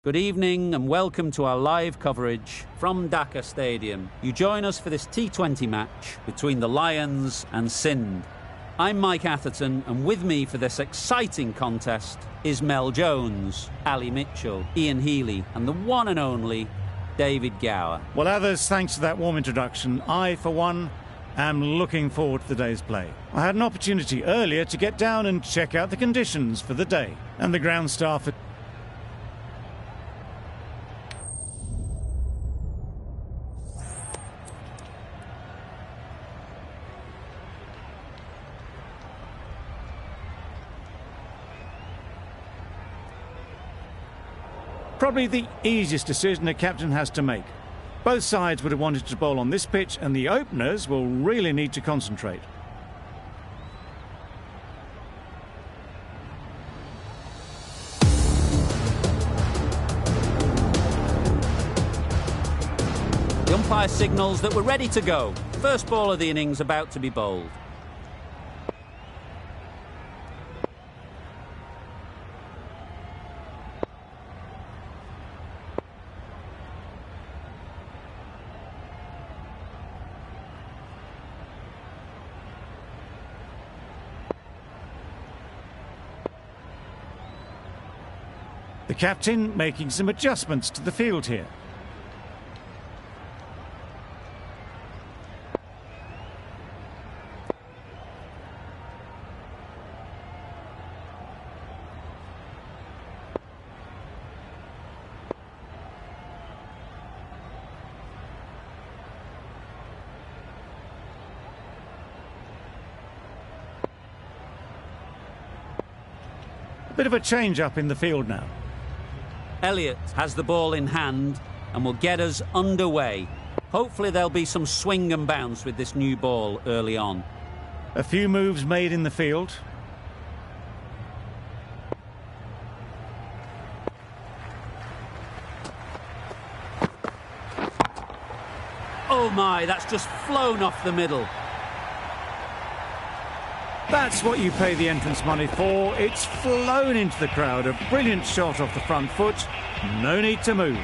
Good evening and welcome to our live coverage from Dhaka Stadium. You join us for this T20 match between the Lions and Sindh. I'm Mike Atherton, and with me for this exciting contest is Mel Jones, Ali Mitchell, Ian Healy and the one and only David Gower. Well, others, thanks to that warm introduction, I, for one, am looking forward to the day's play. I had an opportunity earlier to get down and check out the conditions for the day, and the ground staff had probably the easiest decision a captain has to make. Both sides would have wanted to bowl on this pitch, and the openers will really need to concentrate. The umpire signals that we're ready to go. First ball of the innings about to be bowled. The captain making some adjustments to the field here. A bit of a change-up in the field now. Elliott has the ball in hand and will get us underway. Hopefully there'll be some swing and bounce with this new ball early on. A few moves made in the field. Oh my, that's just flown off the middle. That's what you pay the entrance money for. It's flown into the crowd. A brilliant shot off the front foot. No need to move.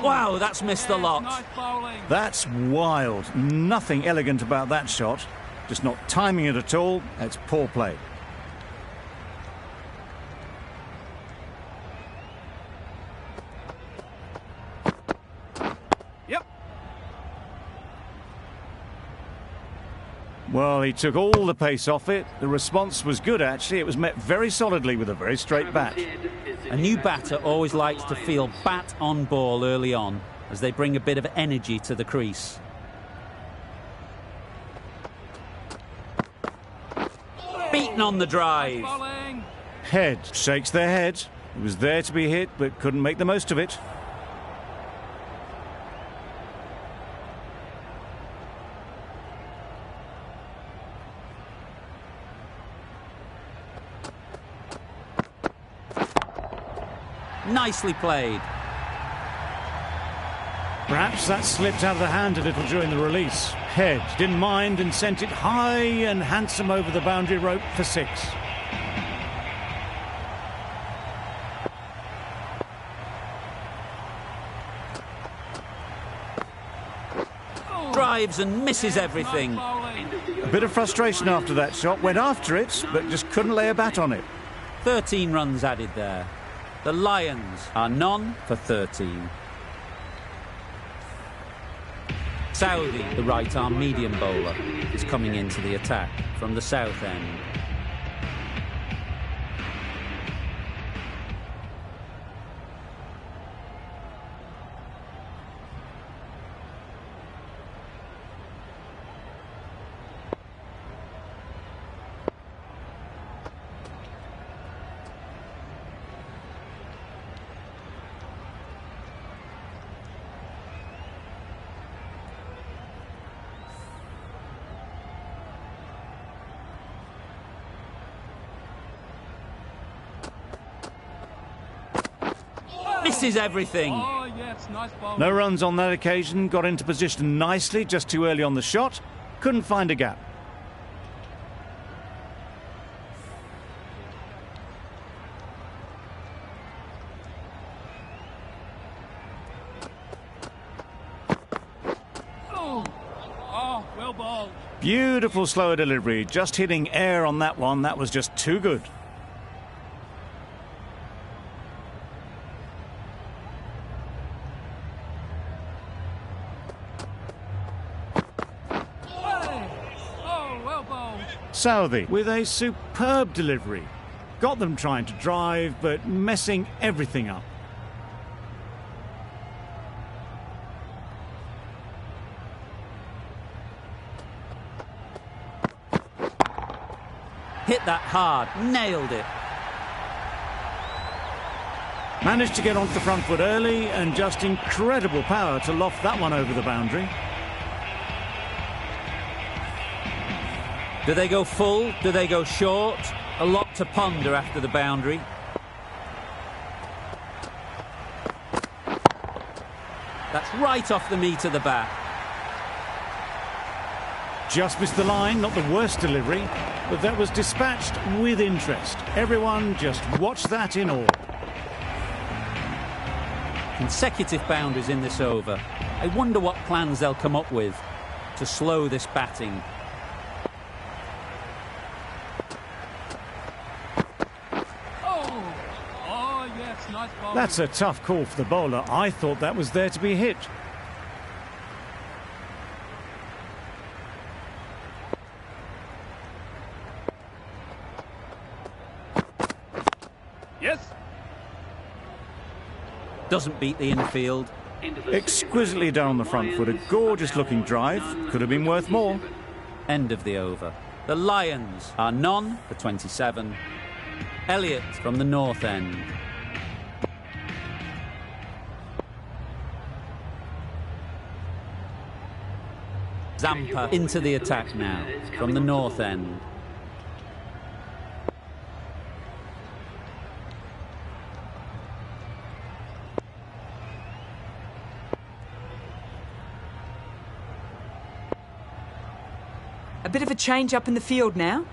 Wow, that's missed a lot. That's wild. Nothing elegant about that shot. Just not timing it at all. It's poor play. Well, he took all the pace off it. The response was good, actually. It was met very solidly with a very straight bat. A new batter always likes to feel bat on ball early on, as they bring a bit of energy to the crease. Beaten on the drive. Head shakes their head. It was there to be hit, but couldn't make the most of it. Nicely played. Perhaps that slipped out of the hand a little during the release. Head didn't mind and sent it high and handsome over the boundary rope for 6. Drives and misses everything. A bit of frustration after that shot. Went after it, but just couldn't lay a bat on it. 13 runs added there. The Lions are none for 13. Saudi, the right-arm medium bowler, is coming into the attack from the south end. Misses everything. yes, nice ball. No runs on that occasion, got into position nicely, just too early on the shot. Couldn't find a gap. Oh, well balled. Beautiful slower delivery, just hitting air on that one. That was just too good. Southey with a superb delivery. Got them trying to drive, but messing everything up. Hit that hard, nailed it. Managed to get onto the front foot early and just incredible power to loft that one over the boundary. Do they go full? Do they go short? A lot to ponder after the boundary. That's right off the meat of the bat. Just missed the line, not the worst delivery, but that was dispatched with interest. Everyone just watched that in awe. Consecutive boundaries in this over. I wonder what plans they'll come up with to slow this batting. That's a tough call for the bowler. I thought that was there to be hit. Yes. Doesn't beat the infield. Exquisitely down the front foot. A gorgeous looking drive. Could have been worth more. End of the over. The Lions are none for 27. Elliott from the north end. Zampa into the attack now from the north end. A bit of a change up in the field now.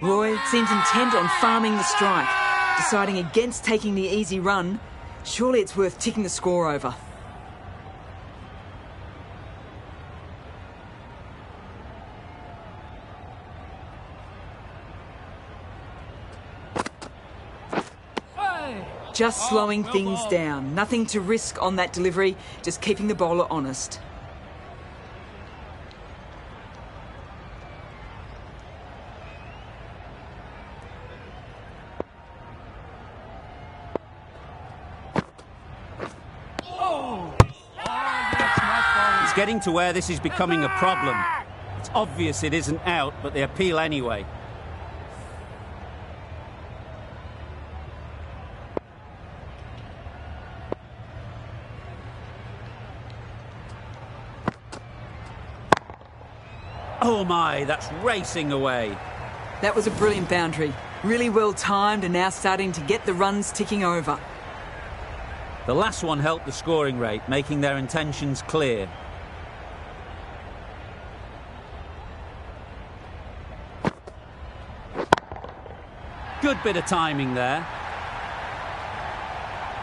Roy seems intent on farming the strike, deciding against taking the easy run. Surely it's worth ticking the score over. Just slowing things down. Nothing to risk on that delivery, just keeping the bowler honest. It's getting to where this is becoming a problem. It's obvious it isn't out, but they appeal anyway. Oh my, that's racing away. That was a brilliant boundary. Really well timed and now starting to get the runs ticking over. The last one helped the scoring rate, making their intentions clear. Good bit of timing there.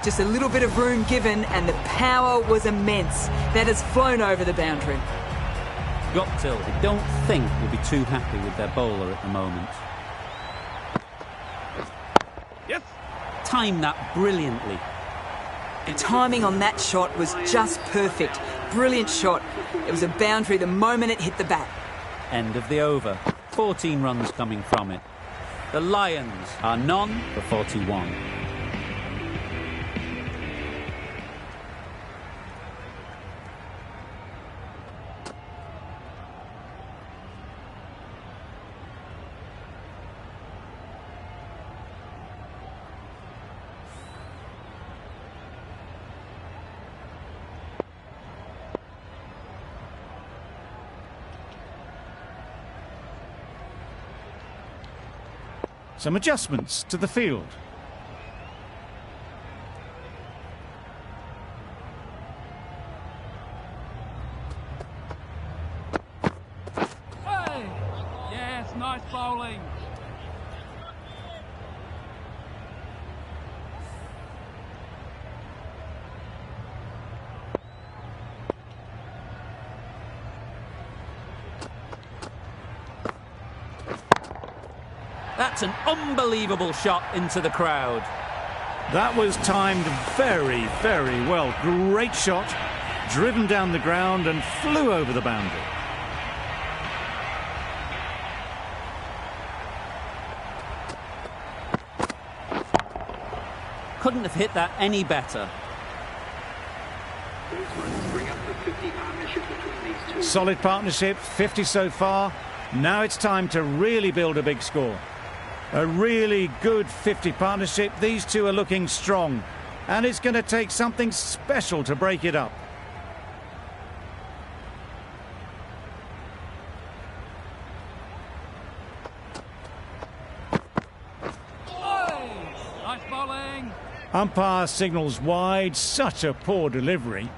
Just a little bit of room given and the power was immense. That has flown over the boundary. Goptil, I don't think will be too happy with their bowler at the moment. Yes. Timed that brilliantly. The timing on that shot was just perfect. Brilliant shot. It was a boundary the moment it hit the bat. End of the over. 14 runs coming from it. The Lions are none for 41. Some adjustments to the field. Hey! Yes, nice bowling. That's an unbelievable shot into the crowd. That was timed very, very well. Great shot, driven down the ground and flew over the boundary. Couldn't have hit that any better. Solid partnership, 50 so far. Now it's time to really build a big score. A really good 50 partnership. These two are looking strong, and it's going to take something special to break it up. Nice bowling. Umpire signals wide. Such a poor delivery.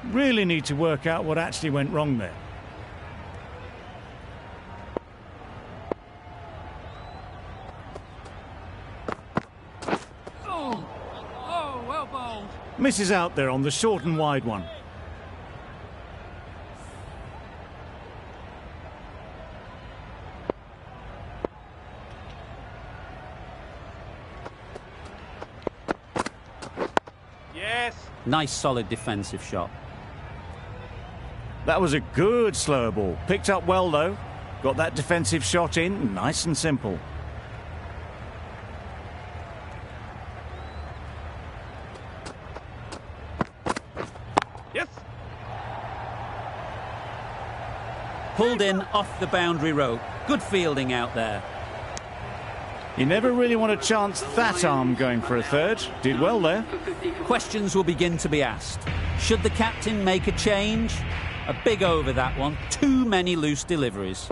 Really need to work out what actually went wrong there. Oh, well bowled. Misses out there on the short and wide one. Yes. Nice solid defensive shot. That was a good slower ball. Picked up well though. Got that defensive shot in, nice and simple. Yes. Pulled in off the boundary rope. Good fielding out there. You never really want to chance that arm going for a third. Did well there. Questions will begin to be asked. Should the captain make a change? A big over that one. Too many loose deliveries.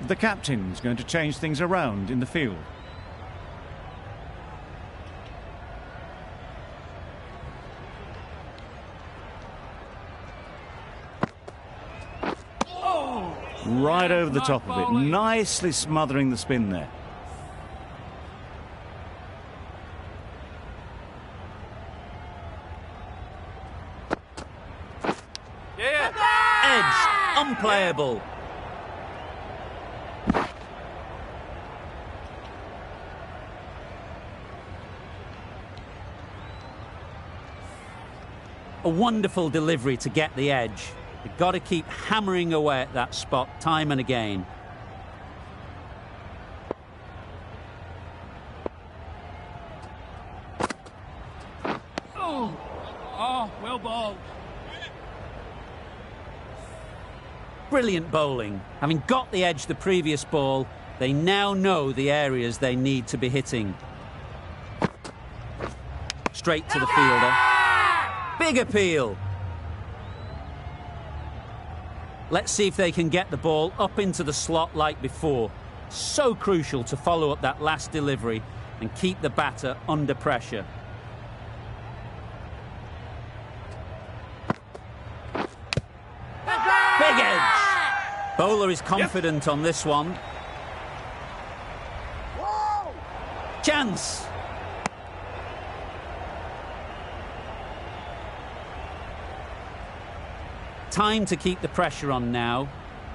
The captain's going to change things around in the field. Right over the top of it, nicely smothering the spin there. Yeah. Edge. Unplayable. A wonderful delivery to get the edge. You've got to keep hammering away at that spot time and again. Oh, well bowled. Brilliant bowling. Having got the edge the previous ball, they now know the areas they need to be hitting. Straight to the fielder. Big appeal. Let's see if they can get the ball up into the slot like before. So crucial to follow up that last delivery and keep the batter under pressure. Big edge. Bowler is confident on this one. Chance. Time to keep the pressure on now.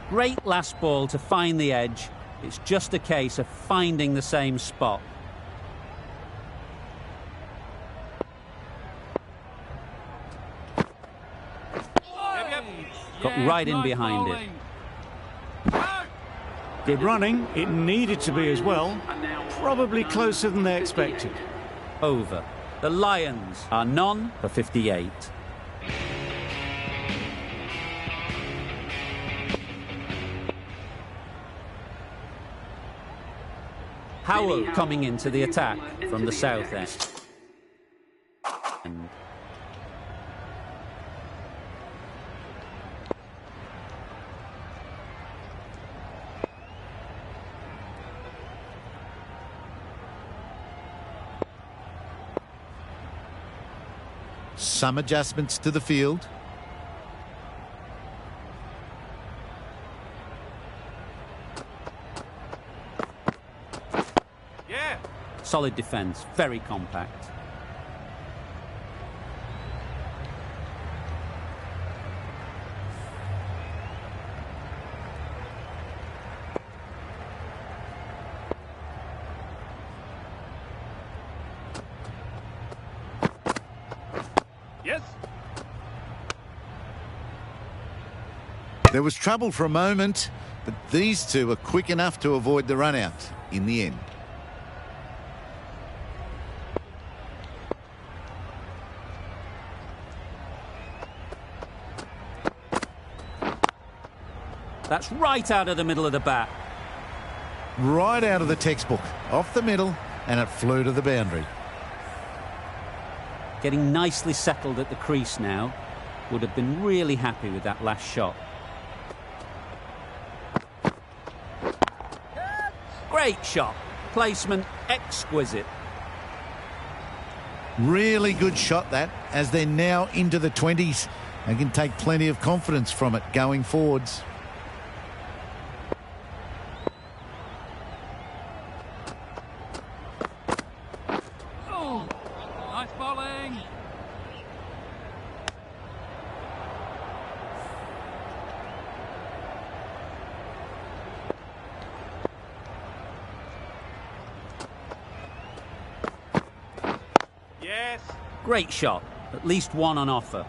Great last ball to find the edge It's just a case of finding the same spot. Got right in behind it. Good running. It needed to be as well. Probably closer than they expected. Over. The Lions are none for 58. Howell coming into the attack from the south end. Some adjustments to the field. Yeah. Solid defence, very compact. Yes. There was trouble for a moment, but these two were quick enough to avoid the run out in the end. That's right out of the middle of the bat. Right out of the textbook, off the middle, and it flew to the boundary. Getting nicely settled at the crease now. Would have been really happy with that last shot. Great shot. Placement exquisite. Really good shot that, as they're now into the 20s. They can take plenty of confidence from it going forwards. Oh, nice bowling. Yes. Great shot. At least one on offer.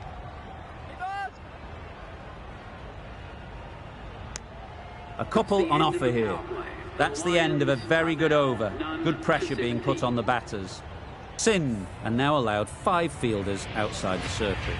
A couple on offer here. That's the end of a very good over. Good pressure being put on the batters. Sindh are now allowed 5 fielders outside the circle.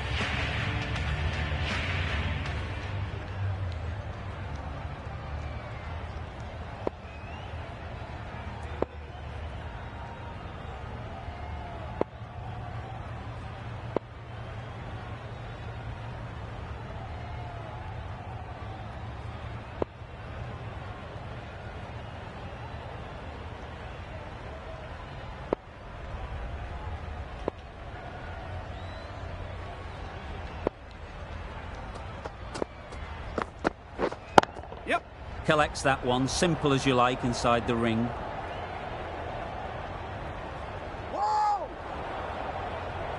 Yep. Collects that one, simple as you like, inside the ring.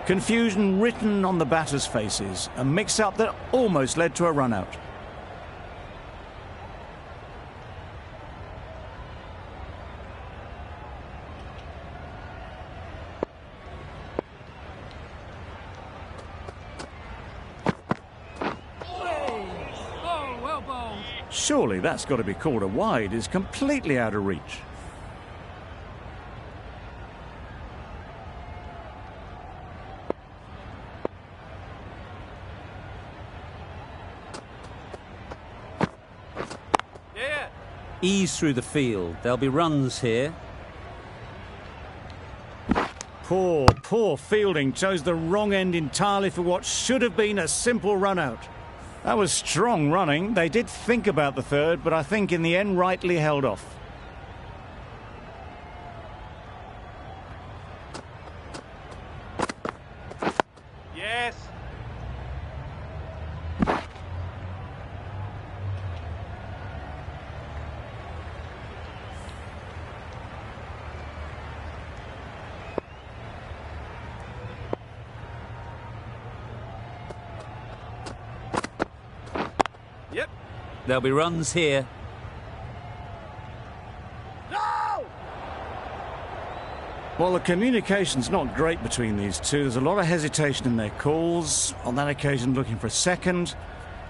Confusion written on the batters' faces. A mix-up that almost led to a run-out. Oh, well bowled. Surely that's got to be called a wide. It's completely out of reach. Yeah. Ease through the field. There'll be runs here. Poor fielding. Chose the wrong end entirely for what should have been a simple run-out. That was strong running. They did think about the third, but I think in the end rightly held off. Yes. Yep. There'll be runs here. Well, the communication's not great between these two. There's a lot of hesitation in their calls. On that occasion, looking for a second.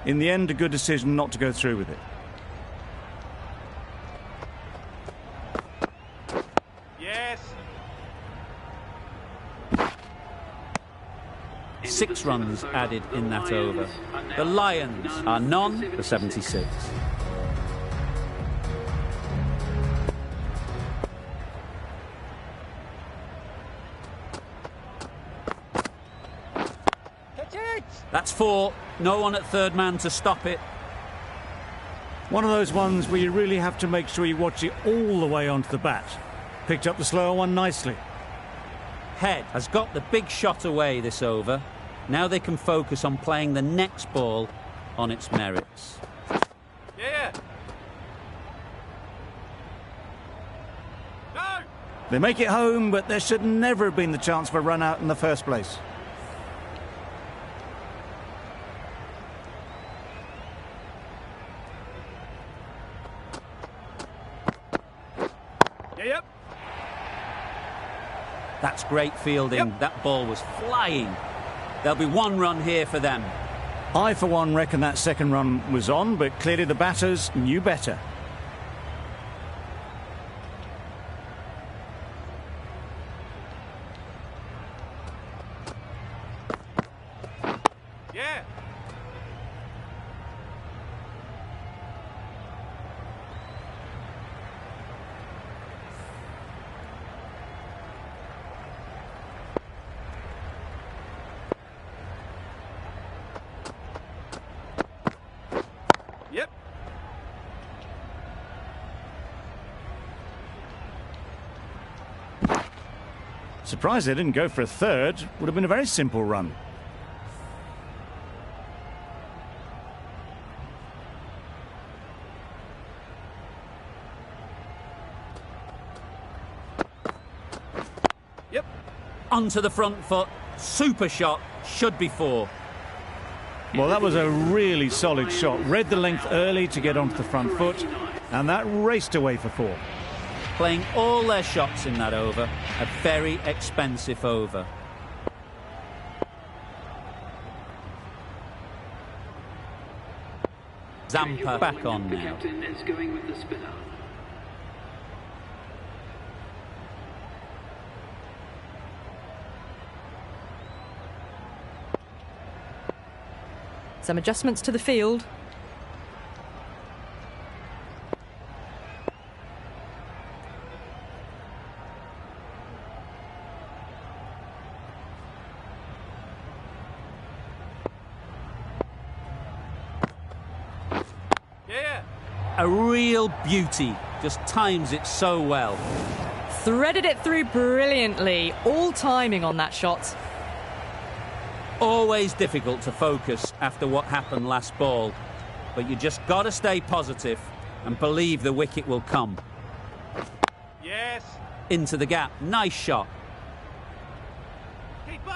In the end, a good decision not to go through with it. Yes. 6 runs added in that over. The Lions are none for 76. That's 4. No one at third man to stop it. One of those ones where you really have to make sure you watch it all the way onto the bat. Picked up the slower one nicely. Head has got the big shot away this over. Now they can focus on playing the next ball on its merits. Yeah. No. They make it home, but there should never have been the chance for a run out in the first place. Yep. That's great fielding. Yep. That ball was flying. There'll be 1 run here for them. I, for one, reckon that second run was on, but clearly the batters knew better. Yeah. Yep. Surprised they didn't go for a third. Would have been a very simple run. Yep. Onto the front foot. Super shot. Should be 4. Well, that was a really solid shot. Read the length early to get onto the front foot, and that raced away for 4. Playing all their shots in that over. A very expensive over. Zampa back on The now. captain is going with the spinner. Some adjustments to the field. Yeah. A real beauty. Just times it so well. Threaded it through brilliantly. All timing on that shot. Always difficult to focus after what happened last ball. But you just got to stay positive and believe the wicket will come. Yes. Into the gap. Nice shot. Keeper.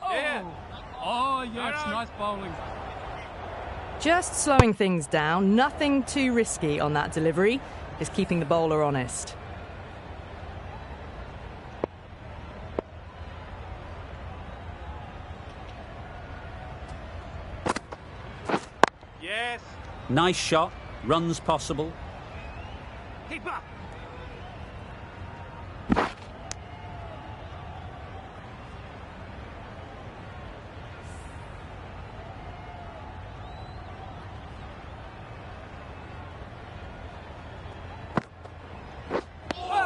Yeah. Oh, yes, nice bowling. Just slowing things down. Nothing too risky on that delivery. Just keeping the bowler honest. Yes. Nice shot. Runs possible. Keeper.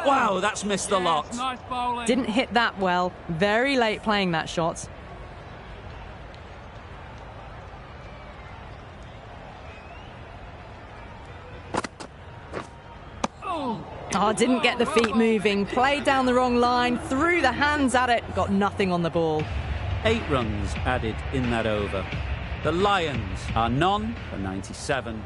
Wow, that's missed the lot. Yes, nice bowling. Didn't hit that well. Very late playing that shot. Oh, didn't get the feet moving. Played down the wrong line. Threw the hands at it. Got nothing on the ball. 8 runs added in that over. The Lions are none for 97.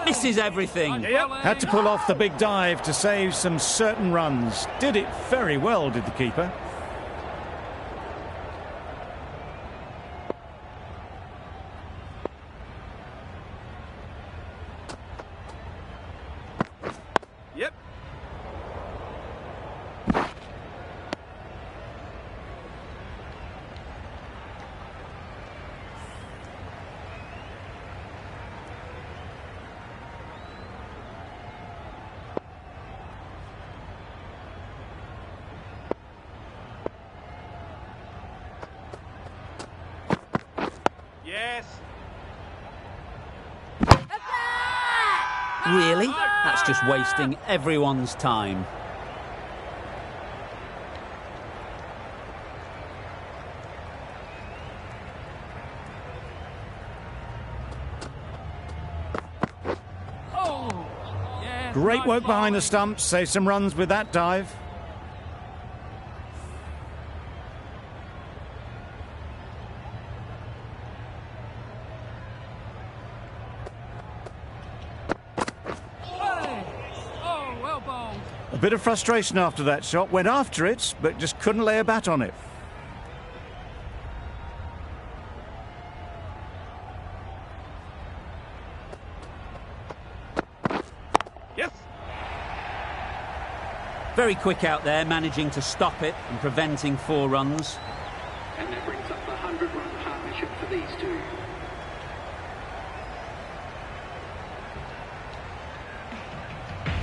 Misses everything. Had to pull off the big dive to save some certain runs. Did it very well, did the keeper. Yep. Yes. Really? That's just wasting everyone's time. Oh. Yes. Great nice work behind the bowling. stumps. Save some runs with that dive. Oh, well bowled. A bit of frustration after that shot. Went after it, but just couldn't lay a bat on it. Yes. Very quick out there, managing to stop it and preventing 4 runs. And that brings up the 100-run partnership for these two.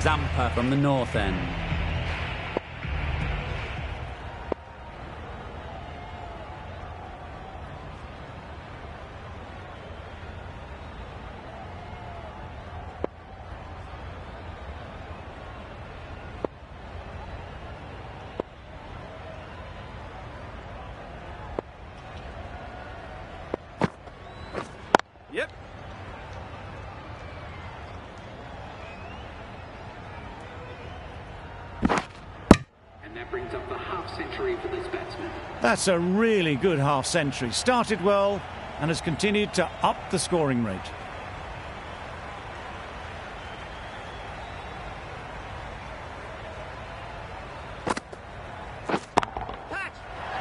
Zampa from the north end. Yep. And that brings up the half-century for this batsman. That's a really good half-century. Started well and has continued to up the scoring rate.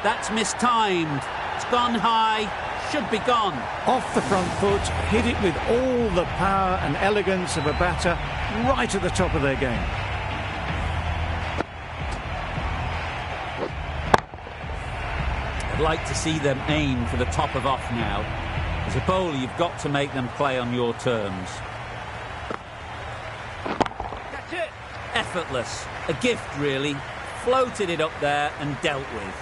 That's mistimed. It's gone high. Should be gone. Off the front foot, hit it with all the power and elegance of a batter right at the top of their game. I'd like to see them aim for the top of off now. As a bowler, you've got to make them play on your terms. That's it. Effortless. A gift, really. Floated it up there and dealt with.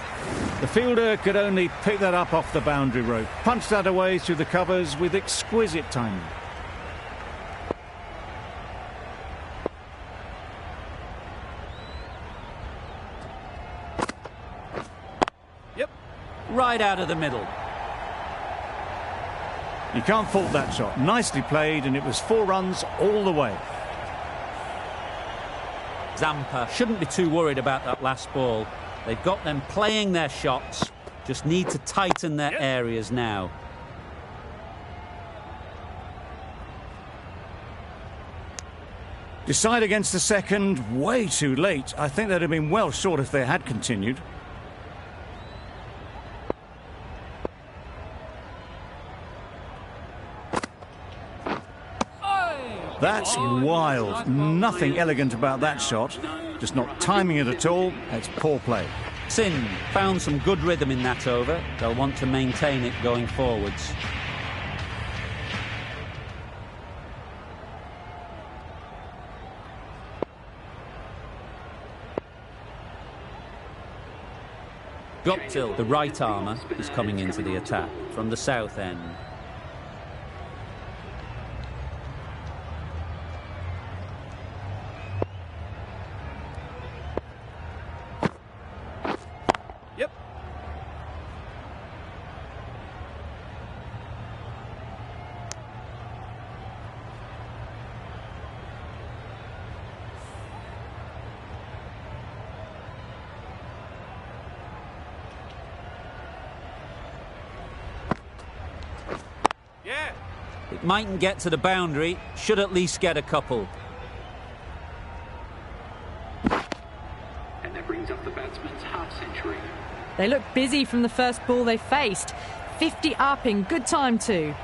The fielder could only pick that up off the boundary rope. Punched that away through the covers with exquisite timing. Yep. Right out of the middle. You can't fault that shot. Nicely played, and it was 4 runs all the way. Zampa shouldn't be too worried about that last ball. They've got them playing their shots. Just need to tighten their areas now. Decide against the second, way too late. I think they'd have been well short if they had continued. That's wild. Nothing elegant about that shot. Just not timing it at all. It's poor play. Sindh found some good rhythm in that over. They'll want to maintain it going forwards. Goptil, the right armour, is coming into the attack from the south end. Yep. Yeah. It mightn't get to the boundary, should at least get a couple. And that brings up the batsman's half century. They look busy from the first ball they faced. 50 up in good time too.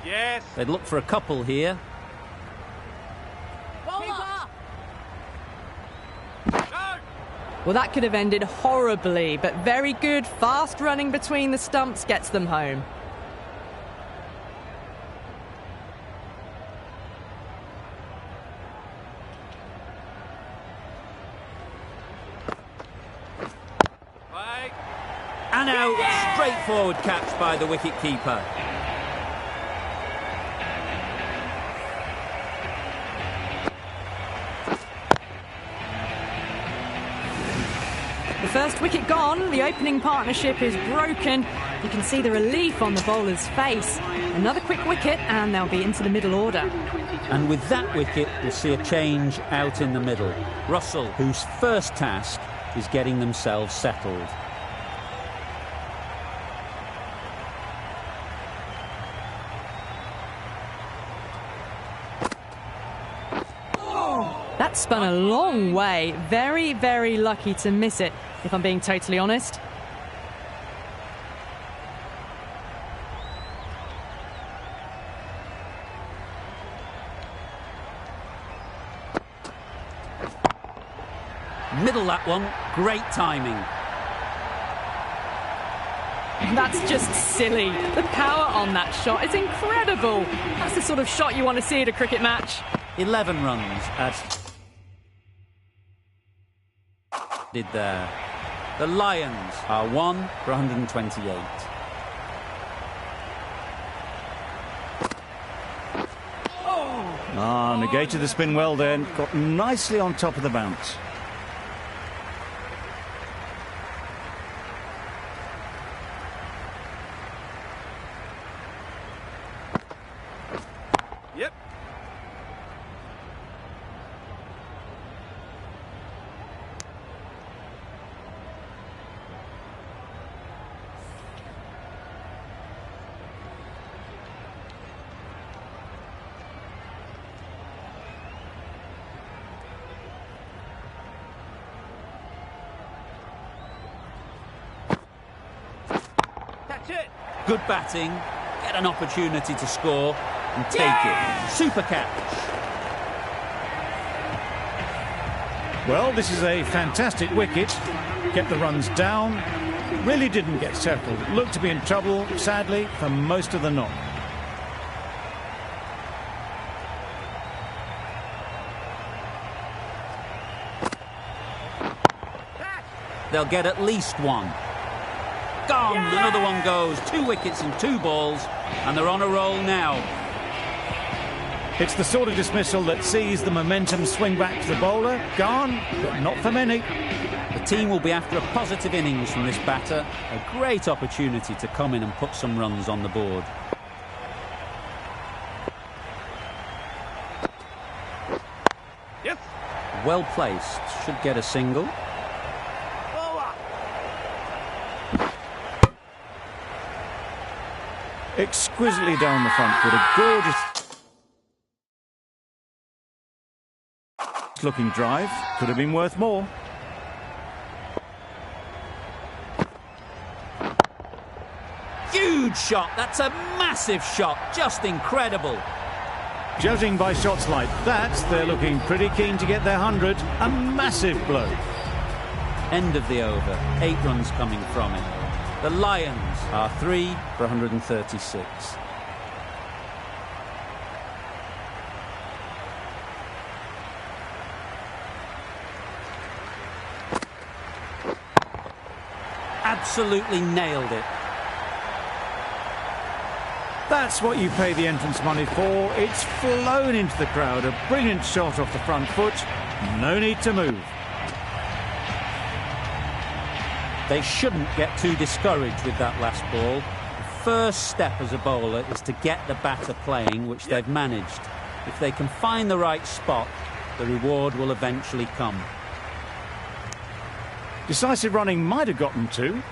Yes. They'd look for a couple here. Well, that could have ended horribly, but very good, fast running between the stumps gets them home. Bye. And out, straightforward catch by the wicket-keeper. The first wicket gone, the opening partnership is broken. You can see the relief on the bowler's face. Another quick wicket and they'll be into the middle order. And with that wicket, we'll see a change out in the middle. Russell, whose first task is getting themselves settled. That spun a long way. Very, very lucky to miss it, if I'm being totally honest. Middle that one, great timing. That's just silly. The power on that shot is incredible. That's the sort of shot you want to see at a cricket match. 11 runs did there. The Lions are 1 for 128. Negated the spin well then. Got nicely on top of the bounce. Yep. That's it. Good batting, get an opportunity to score and take it. Super catch. Well, this is a fantastic wicket. Get the runs down. Really didn't get settled. Looked to be in trouble, sadly, for most of the knock. They'll get at least one. Gone, another one goes. 2 wickets in 2 balls, and they're on a roll now. It's the sort of dismissal that sees the momentum swing back to the bowler. Gone, but not for many. The team will be after a positive innings from this batter. A great opportunity to come in and put some runs on the board. Yes. Well placed, should get a single. Exquisitely down the front foot, a gorgeous looking drive. Could have been worth more. Huge shot, that's a massive shot, just incredible. Judging by shots like that, they're looking pretty keen to get their 100. A massive blow. End of the over. 8 runs coming from it. The Lions are 3 for 136. Absolutely nailed it. That's what you pay the entrance money for. It's flown into the crowd. A brilliant shot off the front foot. No need to move. They shouldn't get too discouraged with that last ball. The first step as a bowler is to get the batter playing, which they've managed. If they can find the right spot, the reward will eventually come. Decisive running might have gotten to.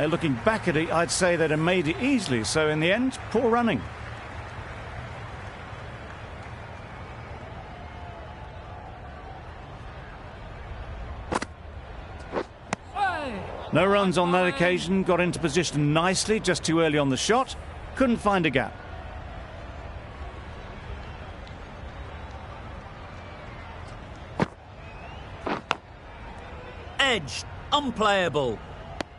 Looking back at it, I'd say they'd have made it easily. So in the end, poor running. No runs on that occasion. Got into position nicely, just too early on the shot. Couldn't find a gap. Edge. Unplayable.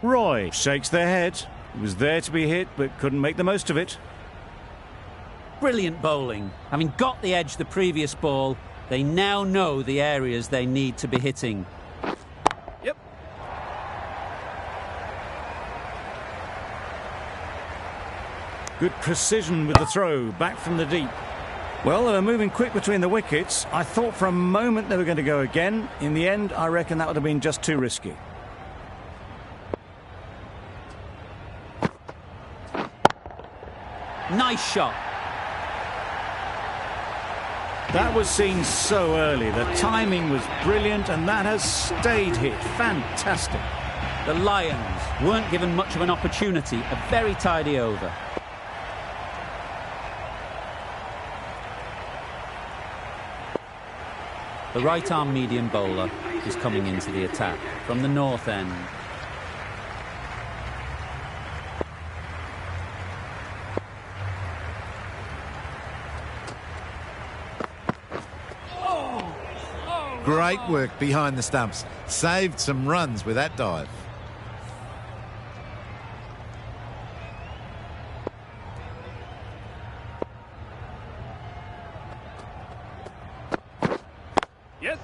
Roy shakes their head. It was there to be hit, but couldn't make the most of it. Brilliant bowling. Having got the edge the previous ball, they now know the areas they need to be hitting. Yep. Good precision with the throw, back from the deep. Well, they were moving quick between the wickets. I thought for a moment they were going to go again. In the end, I reckon that would have been just too risky. Nice shot. That was seen so early. The timing was brilliant, and that has stayed hit. Fantastic. The Lions weren't given much of an opportunity. A very tidy over. The right-arm medium bowler is coming into the attack from the north end. Great work behind the stumps. Saved some runs with that dive. Yes.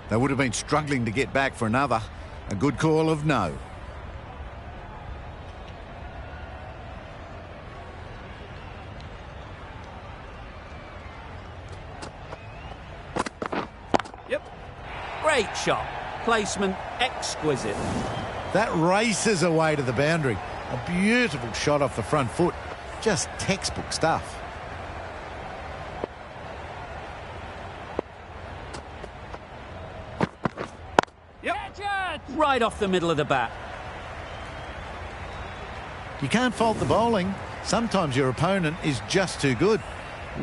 They would have been struggling to get back for another. A good call of no. Great shot. Placement exquisite. That races away to the boundary. A beautiful shot off the front foot. Just textbook stuff. Yep. Right off the middle of the bat. You can't fault the bowling. Sometimes your opponent is just too good.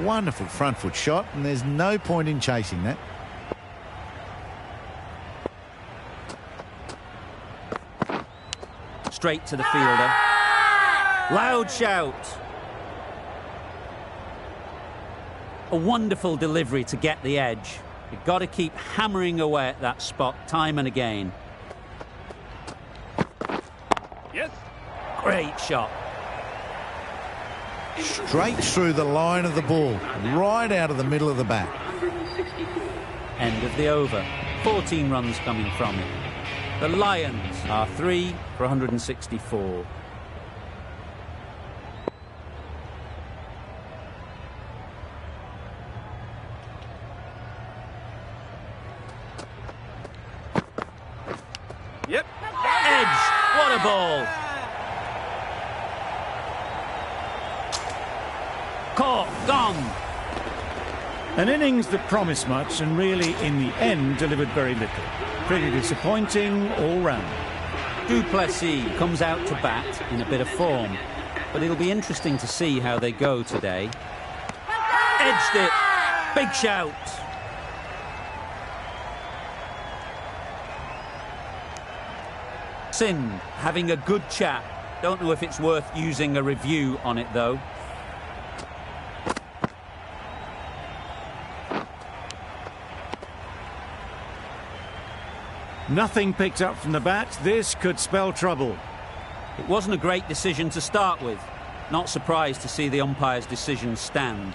Wonderful front foot shot, and there's no point in chasing that. Straight to the fielder. Loud shout. A wonderful delivery to get the edge. You've got to keep hammering away at that spot time and again. Yes. Great shot. Straight through the line of the ball, right out of the middle of the bat. End of the over. 14 runs coming from it. The Lions are 3 for 164. Yep. Edge. What a ball. Caught. Gone. An innings that promised much and really, in the end, delivered very little. Pretty disappointing all round. Du Plessis comes out to bat in a bit of form, but it'll be interesting to see how they go today. Edged it. Big shout. Sindh having a good chat. Don't know if it's worth using a review on it, though. Nothing picked up from the bat. This could spell trouble. It wasn't a great decision to start with. Not surprised to see the umpire's decision stand.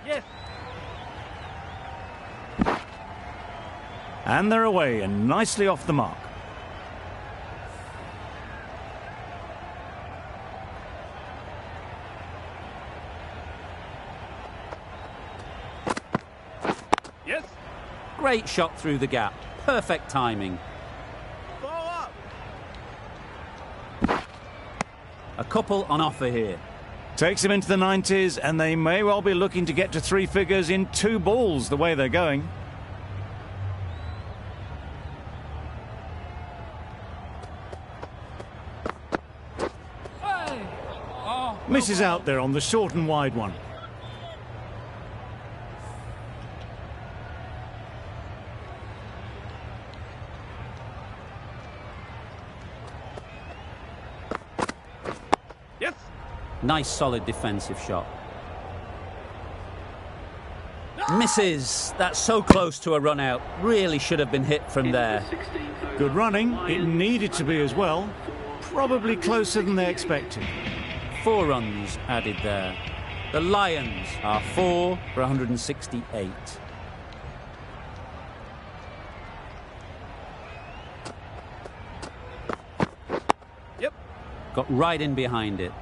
Yes. And they're away and nicely off the mark. Yes. Great shot through the gap. Perfect timing. A couple on offer here. Takes them into the 90s, and they may well be looking to get to 3 figures in 2 balls the way they're going. Hey. Oh. Misses out there on the short and wide one. Yes. Nice solid defensive shot. Misses. That's so close to a run out. Really should have been hit from there. Good running. It needed to be as well. Probably closer than they expected. 4 runs added there. The Lions are 4 for 168. Yep. Got right in behind it.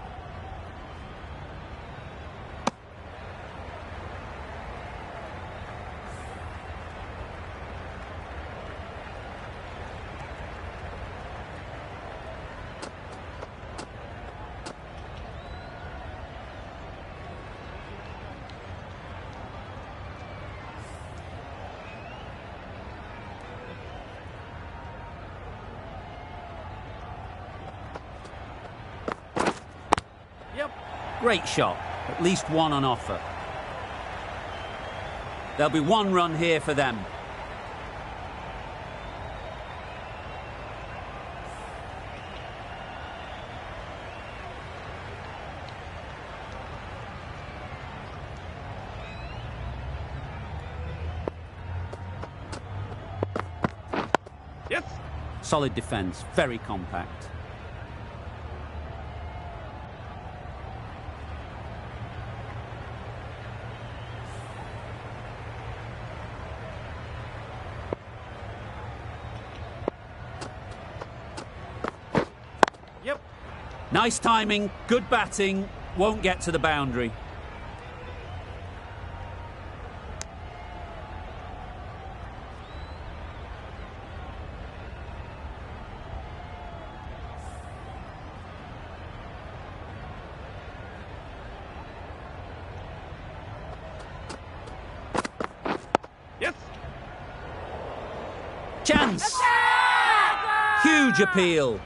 Great shot. At least 1 on offer. There'll be 1 run here for them. Yes. Solid defence. Very compact. Yep. Nice timing, good batting, won't get to the boundary. Yes. Chance! Huge appeal.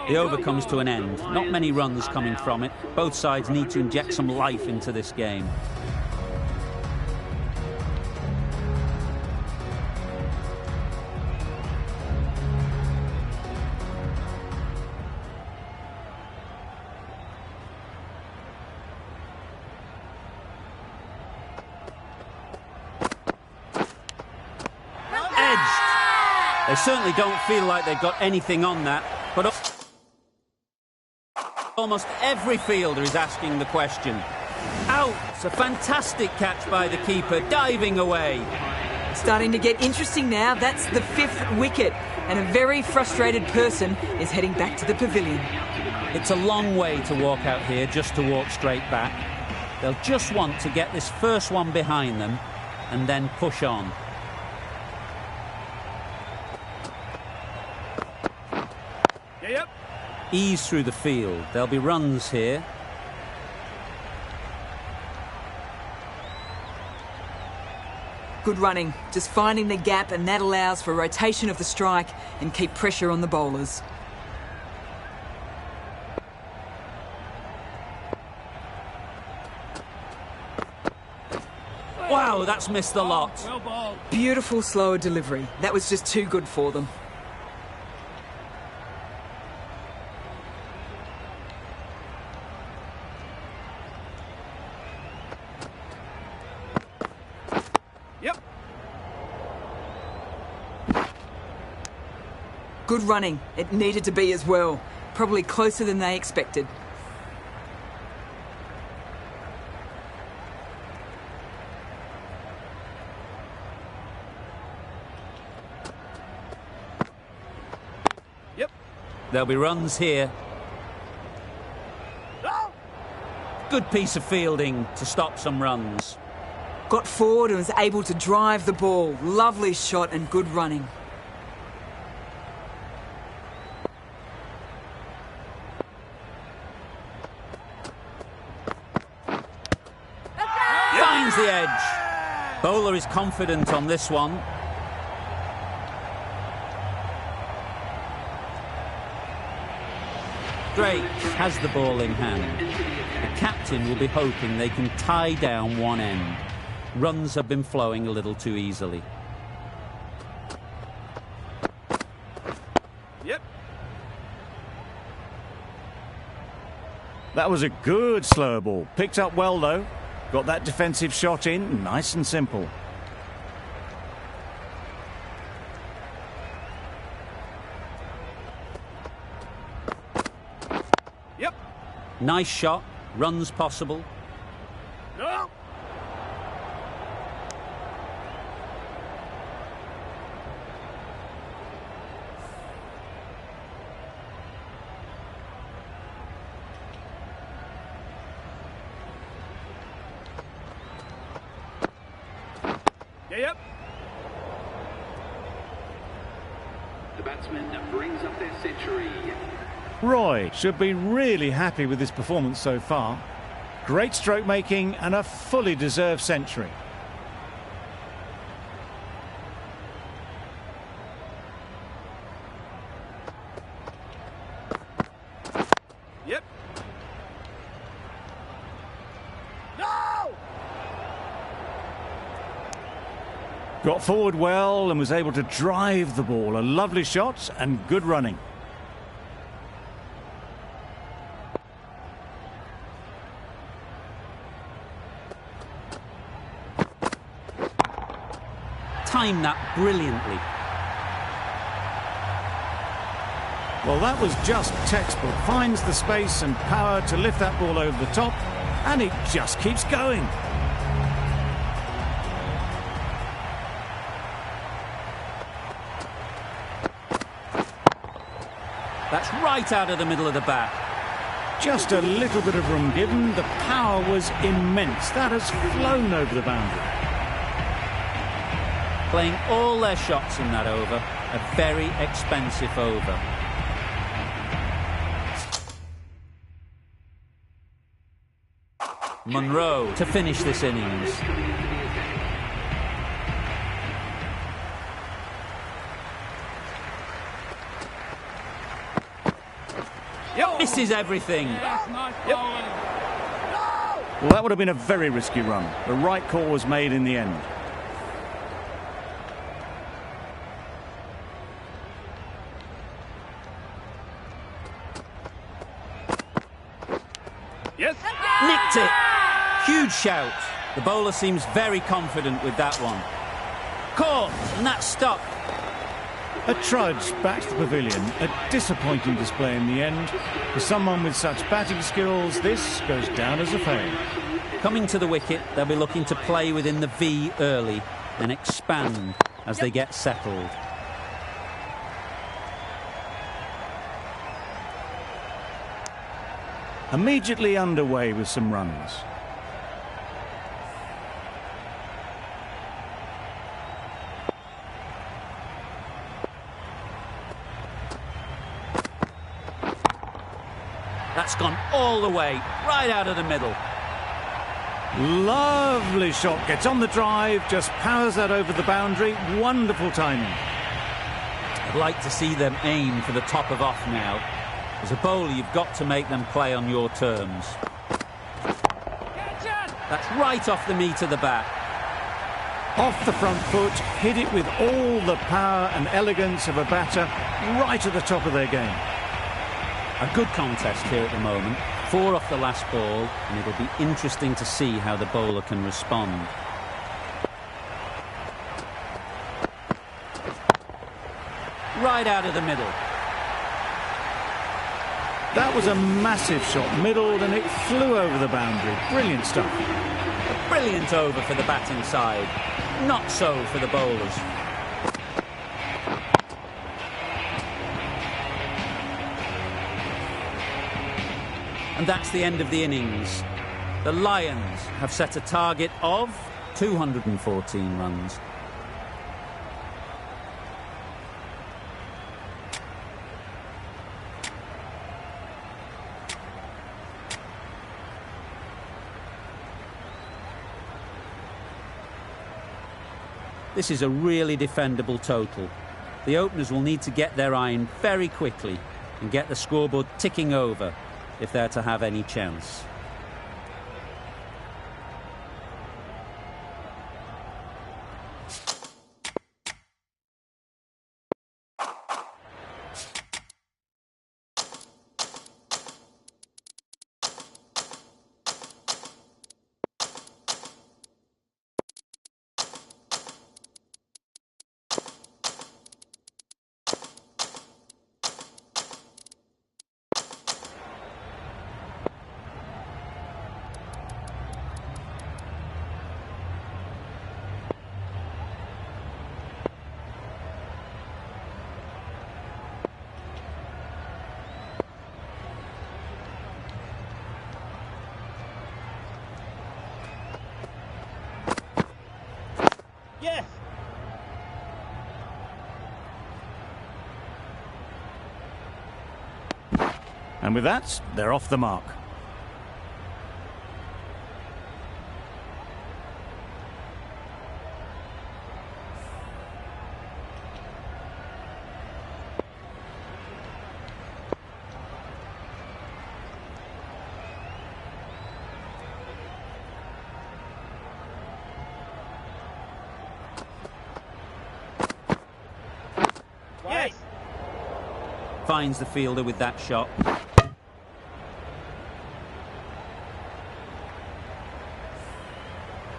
The over comes to an end. Not many runs coming from it. Both sides need to inject some life into this game. Edged. They certainly don't feel like they've got anything on that, but almost every fielder is asking the question. Out! A fantastic catch by the keeper, diving away. Starting to get interesting now. That's the 5th wicket, and a very frustrated person is heading back to the pavilion. It's a long way to walk out here just to walk straight back. They'll just want to get this first one behind them and then push on. Yep. Ease through the field. There'll be runs here. Good running, just finding the gap, and that allows for rotation of the strike and keep pressure on the bowlers. Wow, that's missed the lot. Well ball. Beautiful slower delivery. That was just too good for them. Yep. Good running. It needed to be as well. Probably closer than they expected. Yep. There'll be runs here. No. Good piece of fielding to stop some runs. Got forward and was able to drive the ball. Lovely shot and good running. Finds the edge. Bowler is confident on this one. Drake has the ball in hand. The captain will be hoping they can tie down one end. Runs have been flowing a little too easily. Yep. That was a good slow ball. Picked up well, though. Got that defensive shot in, nice and simple. Yep. Nice shot. Runs possible. No. Yep. The batsman brings up their century. Roy should be really happy with his performance so far. Great stroke making and a fully deserved century. Yep. No. Got forward well and was able to drive the ball. A lovely shot and good running. Timed that brilliantly. Well, that was just textbook. Finds the space and power to lift that ball over the top, and it just keeps going. That's right out of the middle of the bat. Just a little bit of room given. The power was immense. That has flown over the boundary. Playing all their shots in that over. A very expensive over. Monroe to finish this innings. Yep. Misses everything. That's nice bowling. Well, that would have been a very risky run. The right call was made in the end. Yes. Nicked it. Huge shout. The bowler seems very confident with that one. Caught, and that's stopped. A trudge back to the pavilion. A disappointing display in the end. For someone with such batting skills, this goes down as a fail. Coming to the wicket, they'll be looking to play within the V early, then expand as they get settled. Immediately underway with some runs. That's gone all the way, right out of the middle. Lovely shot. Gets on the drive, just powers that over the boundary. Wonderful timing. I'd like to see them aim for the top of off now. As a bowler, you've got to make them play on your terms. That's right off the meat of the bat. Off the front foot, hit it with all the power and elegance of a batter right at the top of their game. A good contest here at the moment. 4 off the last ball, and it'll be interesting to see how the bowler can respond. Right out of the middle. That was a massive shot, middled, and it flew over the boundary. Brilliant stuff. A brilliant over for the batting side. Not so for the bowlers. And that's the end of the innings. The Lions have set a target of 214 runs. This is a really defendable total. The openers will need to get their iron very quickly and get the scoreboard ticking over if they're to have any chance. Yes! And with that, they're off the mark. Finds the fielder with that shot.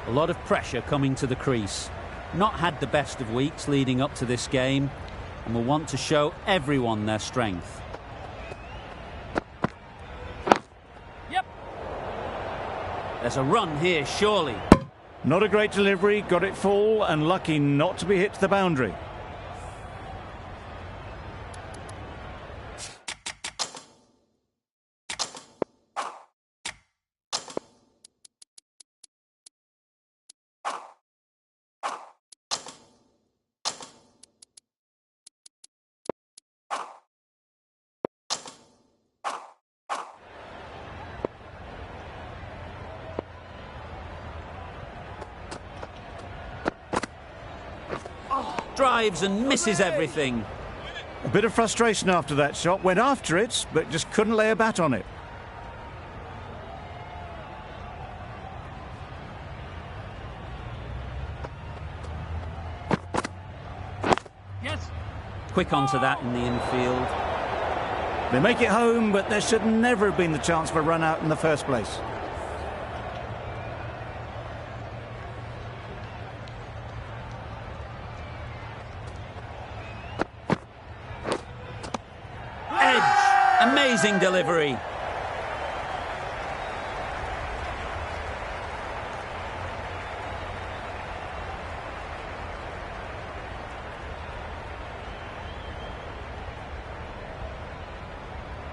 A lot of pressure coming to the crease. Not had the best of weeks leading up to this game and will want to show everyone their strength. Yep. There's a run here, surely. Not a great delivery, got it full and lucky not to be hit to the boundary. Drives and misses everything. A bit of frustration after that shot, went after it, but just couldn't lay a bat on it. Yes. Quick onto that in the infield. They make it home, but there should never have been the chance for a run out in the first place. Amazing delivery.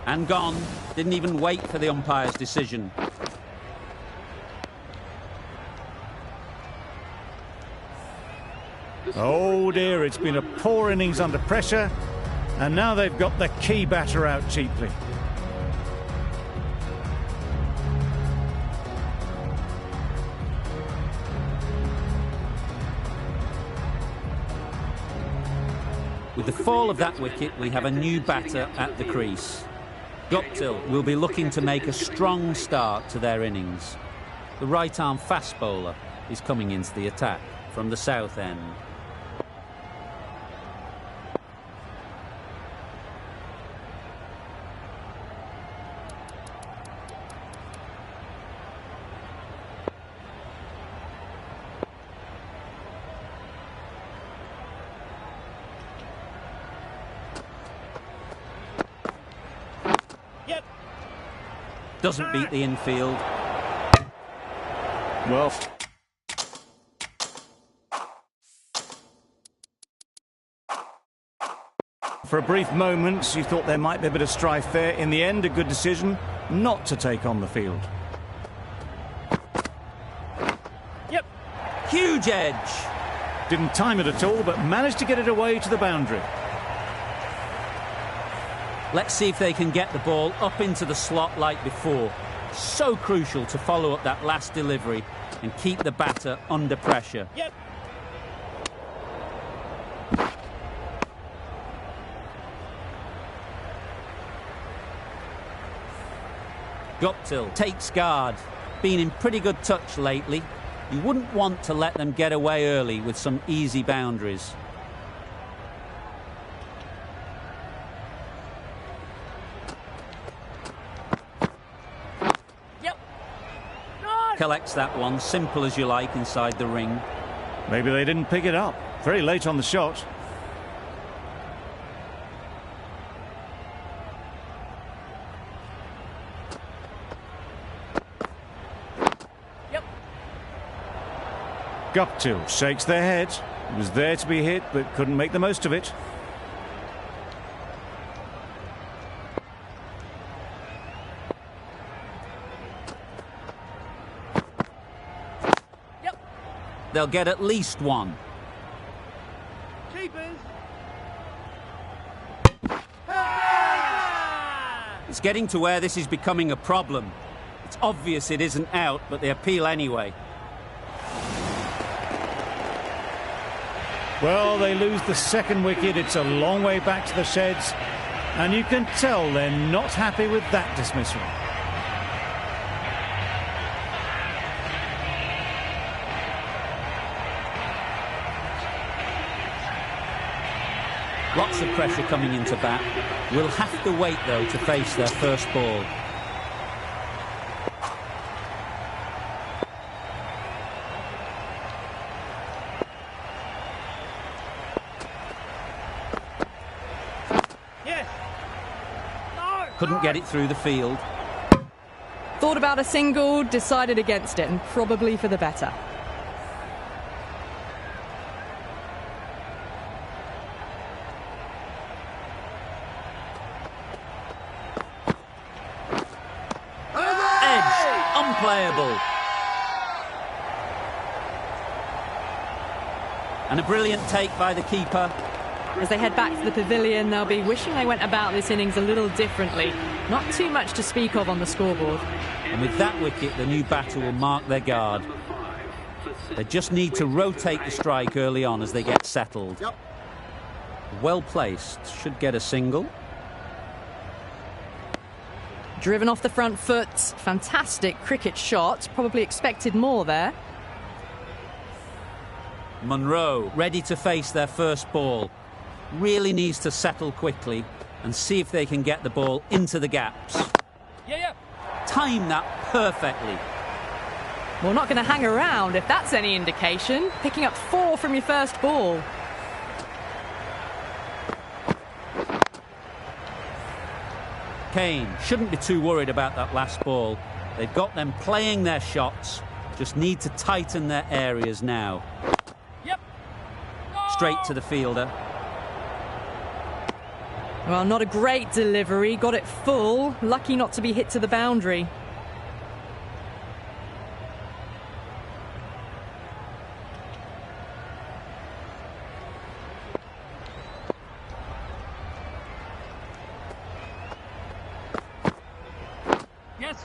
And gone. Didn't even wait for the umpire's decision. Oh dear, it's been a poor innings under pressure. And now they've got the key batter out cheaply. With the fall of that wicket, we have a new batter at the crease. Guptill will be looking to make a strong start to their innings. The right-arm fast bowler is coming into the attack. from the south end. Doesn't beat the infield. Well, for a brief moment, you thought there might be a bit of strife there. In the end, a good decision not to take on the field. Yep. Huge edge. Didn't time it at all, but managed to get it away to the boundary. Let's see if they can get the ball up into the slot like before. So crucial to follow up that last delivery and keep the batter under pressure. Yep. Guptill takes guard. Been in pretty good touch lately. You wouldn't want to let them get away early with some easy boundaries. Collects that one, simple as you like, inside the ring. Maybe they didn't pick it up. Very late on the shot. Yep. Guptill shakes their head. It was there to be hit, but couldn't make the most of it. They'll get at least one. Keepers. It's getting to where this is becoming a problem. It's obvious it isn't out, but they appeal anyway. Well, they lose the second wicket. It's a long way back to the sheds. And you can tell they're not happy with that dismissal. Lots of pressure coming into bat. Will have to wait, though, to face their first ball. Yes. No. Couldn't get it through the field. Thought about a single, decided against it, and probably for the better. Unplayable. And a brilliant take by the keeper. As they head back to the pavilion, they'll be wishing they went about this innings a little differently. Not too much to speak of on the scoreboard. And with that wicket, the new batter will mark their guard. They just need to rotate the strike early on as they get settled. Well placed. Should get a single. Driven off the front foot. Fantastic cricket shot. Probably expected more there. Monroe ready to face their first ball. Really needs to settle quickly and see if they can get the ball into the gaps. Yeah. Time that perfectly. Well, not going to hang around if that's any indication. Picking up 4 from your first ball. Kane shouldn't be too worried about that last ball. They've got them playing their shots. Just need to tighten their areas now. Yep. Straight to the fielder. Well, not a great delivery. Got it full. Lucky not to be hit to the boundary. Yes.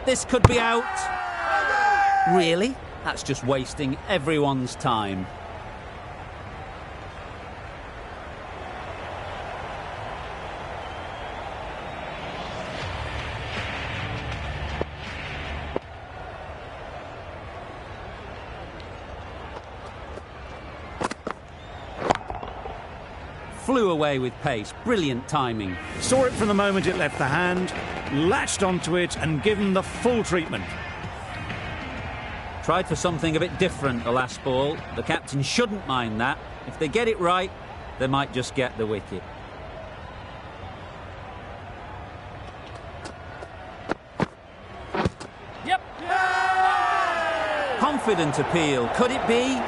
This could be out. Really? That's just wasting everyone's time. flew away with pace. Brilliant timing. Saw it from the moment it left the hand, latched onto it and given the full treatment. Tried for something a bit different the last ball. The captain shouldn't mind that. If they get it right, they might just get the wicket. Yep. Confident appeal. Could it be?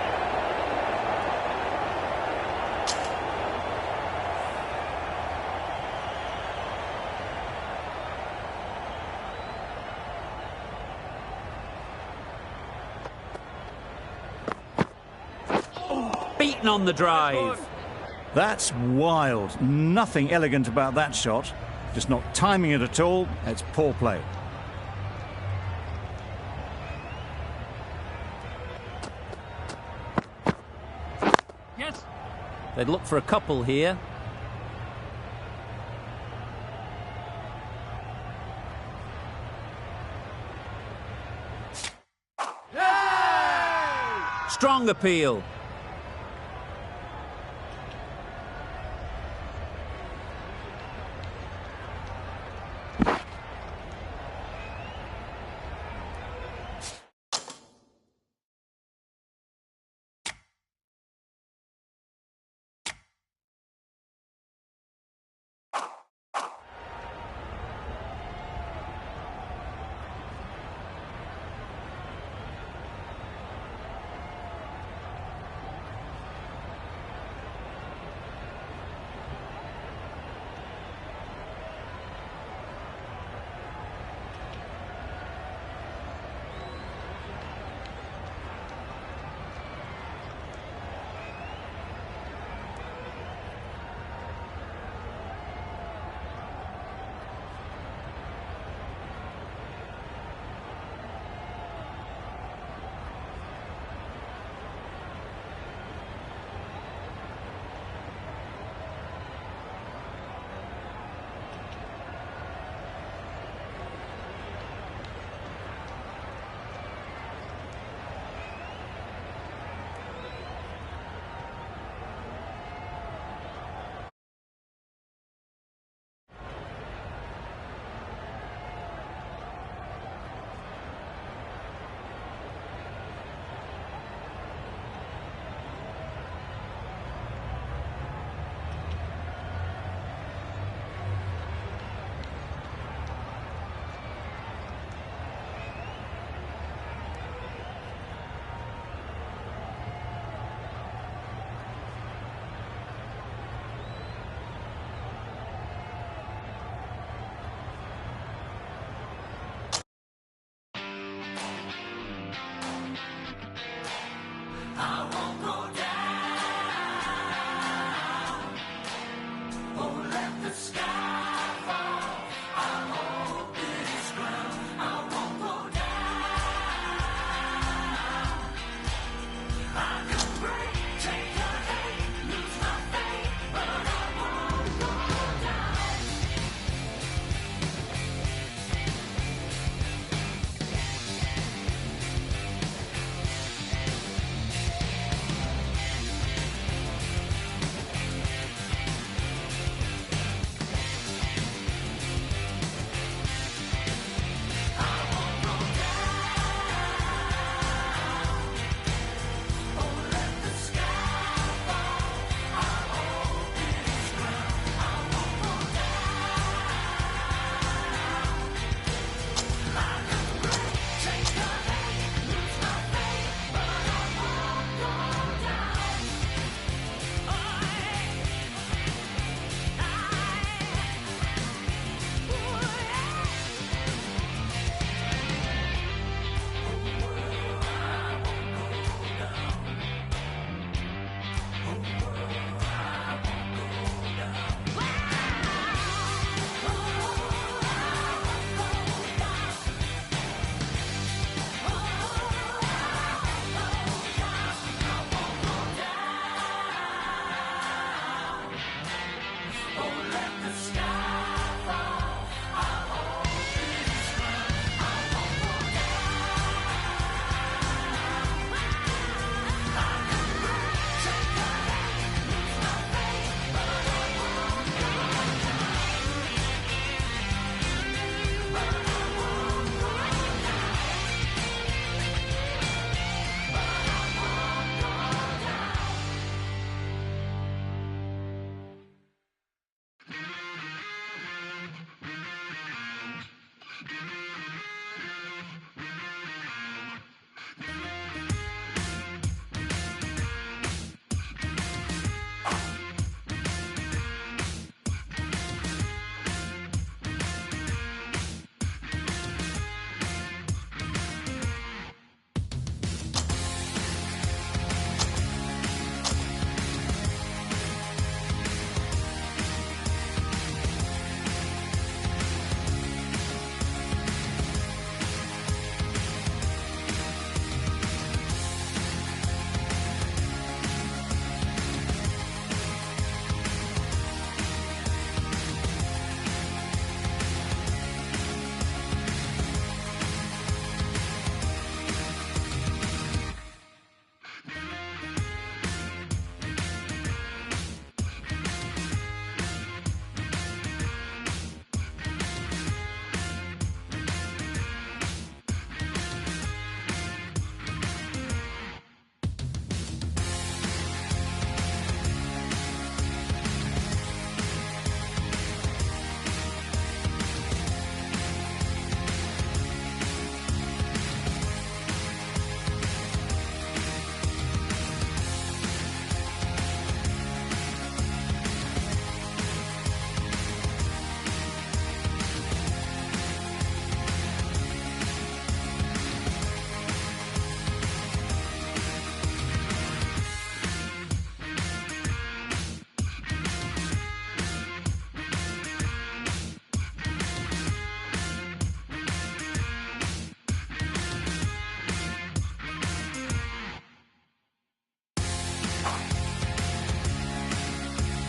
Beaten on the drive. That's wild. Nothing elegant about that shot. Just not timing it at all. It's poor play. Yes. They'd look for a couple here. Strong appeal.